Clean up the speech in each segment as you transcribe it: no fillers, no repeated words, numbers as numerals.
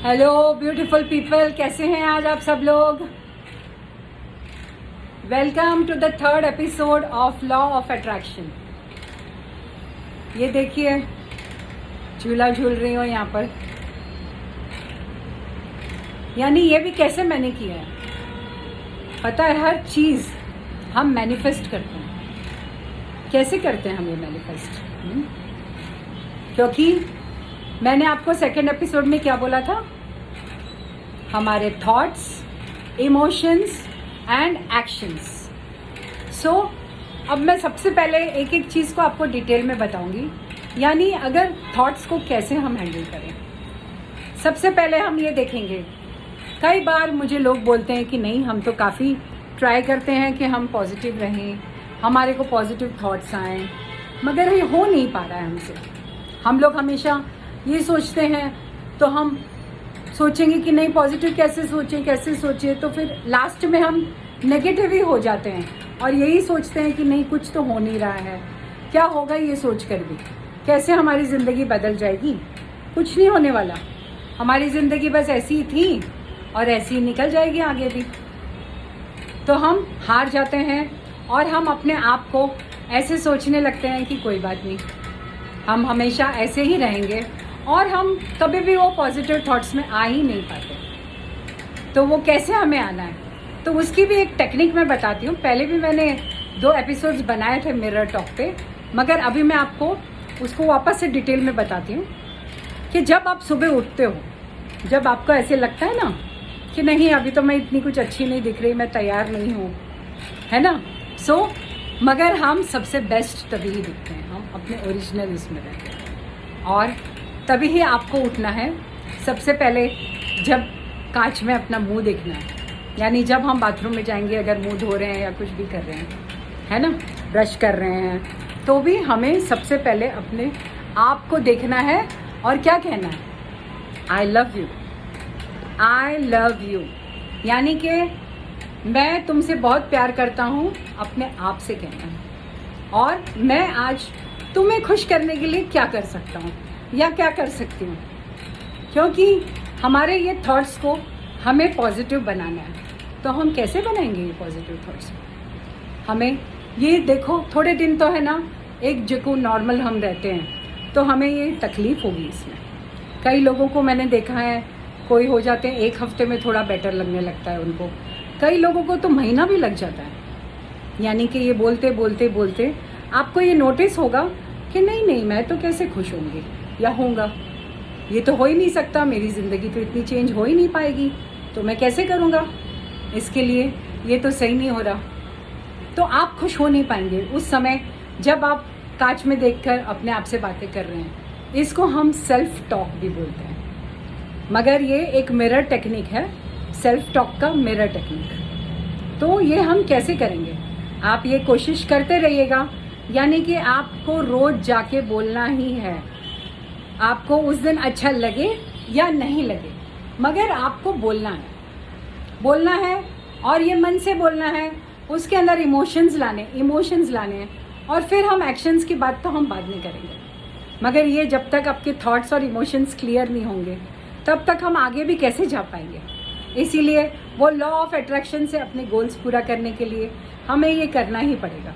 Hello beautiful people, कैसे हैं आज आप सब लोग। Welcome to the third episode of law of attraction. ये देखिए झूला झूल रही हूँ यहाँ पर, यानी ये भी कैसे मैंने किया है पता है। हर चीज़ हम मैनिफेस्ट करते हैं। कैसे करते हैं हम ये मैनिफेस्ट? क्योंकि मैंने आपको सेकेंड एपिसोड में क्या बोला था, हमारे थॉट्स, इमोशंस एंड एक्शंस। सो अब मैं सबसे पहले एक एक चीज़ को आपको डिटेल में बताऊंगी, यानी अगर थॉट्स को कैसे हम हैंडल करें। सबसे पहले हम ये देखेंगे, कई बार मुझे लोग बोलते हैं कि नहीं, हम तो काफ़ी ट्राई करते हैं कि हम पॉजिटिव रहें, हमारे को पॉजिटिव थॉट्स आएँ, मगर ये हो नहीं पा रहा है हमसे। हम लोग हमेशा ये सोचते हैं, तो हम सोचेंगे कि नहीं पॉजिटिव कैसे सोचें, तो फिर लास्ट में हम नेगेटिव ही हो जाते हैं और यही सोचते हैं कि नहीं कुछ तो हो नहीं रहा है, क्या होगा ये सोच कर भी, कैसे हमारी ज़िंदगी बदल जाएगी। कुछ नहीं होने वाला, हमारी ज़िंदगी बस ऐसी ही थी और ऐसी ही निकल जाएगी आगे भी। तो हम हार जाते हैं और हम अपने आप को ऐसे सोचने लगते हैं कि कोई बात नहीं, हम हमेशा ऐसे ही रहेंगे और हम कभी भी वो पॉजिटिव थॉट्स में आ ही नहीं पाते। तो वो कैसे हमें आना है, तो उसकी भी एक टेक्निक मैं बताती हूँ। पहले भी मैंने 2 एपिसोड्स बनाए थे मिरर टॉक पे, मगर अभी मैं आपको उसको वापस से डिटेल में बताती हूँ कि जब आप सुबह उठते हो, जब आपको ऐसे लगता है ना कि नहीं अभी तो मैं इतनी कुछ अच्छी नहीं दिख रही, मैं तैयार नहीं हूँ, है ना। सो मगर हम सबसे बेस्ट तभी ही दिखते हैं, हम अपने ओरिजिनल इसमें रहते हैं। और तभी ही आपको उठना है। सबसे पहले जब कांच में अपना मुंह देखना है, यानी जब हम बाथरूम में जाएंगे, अगर मुंह धो रहे हैं या कुछ भी कर रहे हैं, है ना, ब्रश कर रहे हैं, तो भी हमें सबसे पहले अपने आप को देखना है और क्या कहना है, I love you, I love you, यानी कि मैं तुमसे बहुत प्यार करता हूँ, अपने आप से कहना है। और मैं आज तुम्हें खुश करने के लिए क्या कर सकता हूँ या क्या कर सकती हूँ, क्योंकि हमारे ये थॉट्स को हमें पॉजिटिव बनाना है। तो हम कैसे बनाएंगे ये पॉजिटिव थॉट्स? हमें ये देखो, थोड़े दिन तो है ना, एक जो नॉर्मल हम रहते हैं तो हमें ये तकलीफ़ होगी इसमें। कई लोगों को मैंने देखा है, कोई हो जाते हैं 1 हफ्ते में थोड़ा बेटर लगने लगता है उनको, कई लोगों को तो महीना भी लग जाता है। यानी कि ये बोलते बोलते बोलते आपको ये नोटिस होगा कि नहीं मैं तो कैसे खुश होंगी या होऊंगा, ये तो हो ही नहीं सकता, मेरी ज़िंदगी तो इतनी चेंज हो ही नहीं पाएगी, तो मैं कैसे करूँगा, इसके लिए ये तो सही नहीं हो रहा। तो आप खुश हो नहीं पाएंगे उस समय जब आप कांच में देखकर अपने आप से बातें कर रहे हैं। इसको हम सेल्फ टॉक भी बोलते हैं, मगर ये एक मिरर टेक्निक है, सेल्फ टॉक का मिरर टेक्निक। तो ये हम कैसे करेंगे, आप ये कोशिश करते रहिएगा, यानी कि आपको रोज़ जाके बोलना ही है। आपको उस दिन अच्छा लगे या नहीं लगे, मगर आपको बोलना है और ये मन से बोलना है। उसके अंदर इमोशंस लाने हैं और फिर हम एक्शंस की बात तो हम बाद में करेंगे। मगर ये जब तक आपके थॉट्स और इमोशंस क्लियर नहीं होंगे, तब तक हम आगे भी कैसे जा पाएंगे। इसीलिए वो लॉ ऑफ अट्रैक्शन से अपने गोल्स पूरा करने के लिए हमें ये करना ही पड़ेगा।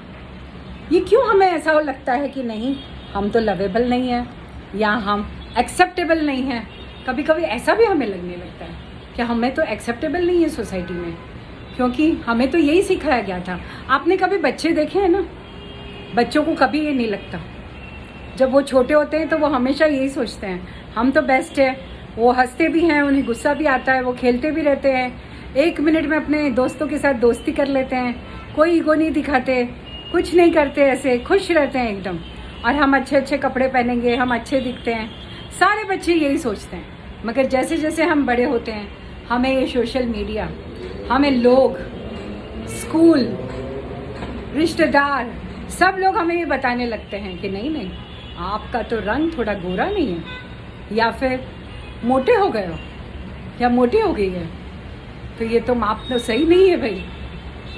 ये क्यों हमें ऐसा लगता है कि नहीं हम तो लवेबल नहीं हैं या हम एक्सेप्टेबल नहीं हैं, कभी कभी ऐसा भी हमें लगने लगता है कि हमें तो एक्सेप्टेबल नहीं है सोसाइटी में, क्योंकि हमें तो यही सिखाया गया था। आपने कभी बच्चे देखे हैं ना, बच्चों को कभी ये नहीं लगता, जब वो छोटे होते हैं तो वो हमेशा यही सोचते हैं हम तो बेस्ट है। वो हंसते भी हैं, उन्हें गुस्सा भी आता है, वो खेलते भी रहते हैं, 1 मिनट में अपने दोस्तों के साथ दोस्ती कर लेते हैं, कोई ईगो नहीं दिखाते, कुछ नहीं करते, ऐसे खुश रहते हैं एकदम। और हम अच्छे कपड़े पहनेंगे, हम अच्छे दिखते हैं, सारे बच्चे यही सोचते हैं। मगर जैसे जैसे हम बड़े होते हैं, हमें ये सोशल मीडिया, हमें लोग, स्कूल, रिश्तेदार, सब लोग हमें ये बताने लगते हैं कि नहीं आपका तो रंग थोड़ा गोरा नहीं है, या फिर मोटे हो गए हो या मोटी हो गई है, तो ये तो माप तो सही नहीं है भाई,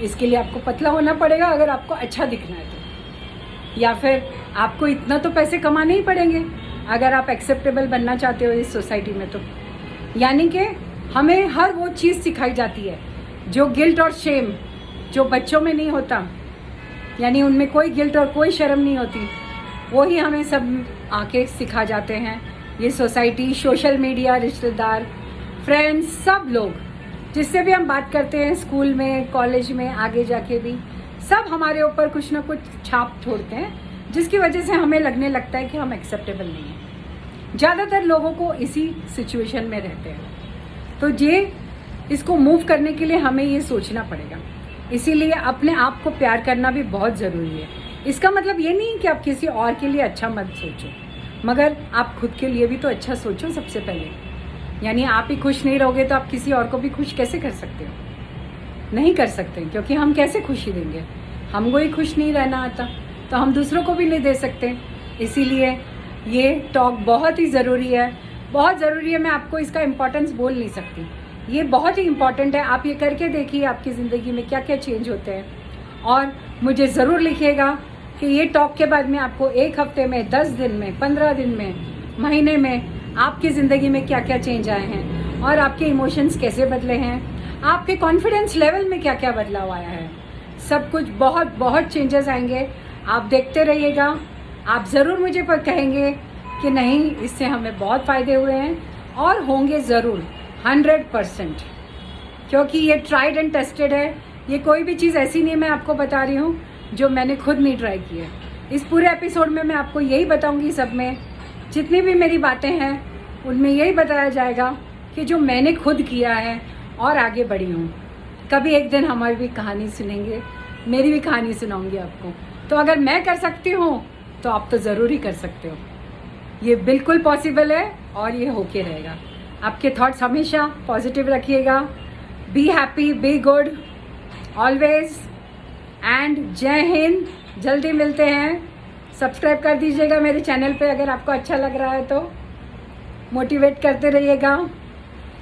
इसके लिए आपको पतला होना पड़ेगा अगर आपको अच्छा दिखना है तो, या फिर आपको इतना तो पैसे कमाने ही पड़ेंगे अगर आप एक्सेप्टेबल बनना चाहते हो इस सोसाइटी में। यानी कि हमें हर वो चीज़ सिखाई जाती है जो गिल्ट और शेम जो बच्चों में नहीं होता, यानी उनमें कोई गिल्ट और कोई शर्म नहीं होती, वो ही हमें सब आके सिखा जाते हैं। ये सोसाइटी, सोशल मीडिया, रिश्तेदार, फ्रेंड्स, सब लोग जिससे भी हम बात करते हैं, स्कूल में, कॉलेज में, आगे जाके भी, सब हमारे ऊपर कुछ ना कुछ छाप छोड़ते हैं, जिसकी वजह से हमें लगने लगता है कि हम एक्सेप्टेबल नहीं हैं। ज़्यादातर लोगों को इसी सिचुएशन में रहते हैं। तो इसको मूव करने के लिए हमें ये सोचना पड़ेगा। इसीलिए अपने आप को प्यार करना भी बहुत ज़रूरी है। इसका मतलब ये नहीं कि आप किसी और के लिए अच्छा मत सोचो, मगर आप खुद के लिए भी तो अच्छा सोचो सबसे पहले। यानी आप ही खुश नहीं रहोगे तो आप किसी और को भी खुश कैसे कर सकते हो? नहीं कर सकते, क्योंकि हम कैसे खुशी देंगे? हमको ही खुश नहीं रहना आता तो हम दूसरों को भी नहीं दे सकते। इसीलिए ये टॉक बहुत ही ज़रूरी है, बहुत ज़रूरी है। मैं आपको इसका इम्पोर्टेंस बोल नहीं सकती, ये बहुत ही इम्पॉर्टेंट है। आप ये करके देखिए आपकी ज़िंदगी में क्या क्या चेंज होते हैं, और मुझे ज़रूर लिखिएगा कि ये टॉक के बाद में आपको 1 हफ्ते में, 10 दिन में, 15 दिन में, महीने में आपकी ज़िंदगी में क्या क्या चेंज आए हैं, और आपके इमोशंस कैसे बदले हैं, आपके कॉन्फिडेंस लेवल में क्या क्या बदलाव आया है। सब कुछ बहुत बहुत चेंजेस आएंगे। आप देखते रहिएगा, आप ज़रूर मुझे पर कहेंगे कि नहीं, इससे हमें बहुत फ़ायदे हुए हैं, और होंगे ज़रूर 100%, क्योंकि ये ट्राइड एंड टेस्टेड है। ये कोई भी चीज़ ऐसी नहीं मैं आपको बता रही हूँ जो मैंने खुद नहीं ट्राई की है। इस पूरे एपिसोड में मैं आपको यही बताऊँगी, सब में जितनी भी मेरी बातें हैं उनमें यही बताया जाएगा कि जो मैंने खुद किया है और आगे बढ़ी हूँ। कभी एक दिन हमारी भी कहानी सुनेंगे, मेरी भी कहानी सुनाऊंगी आपको। तो अगर मैं कर सकती हूँ तो आप तो ज़रूर ही कर सकते हो। ये बिल्कुल पॉसिबल है और ये होके रहेगा। आपके थॉट्स हमेशा पॉजिटिव रखिएगा। Be happy, be good always, and जय हिंद। जल्दी मिलते हैं। सब्सक्राइब कर दीजिएगा मेरे चैनल पे अगर आपको अच्छा लग रहा है तो। मोटिवेट करते रहिएगा।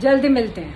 जल्दी मिलते हैं।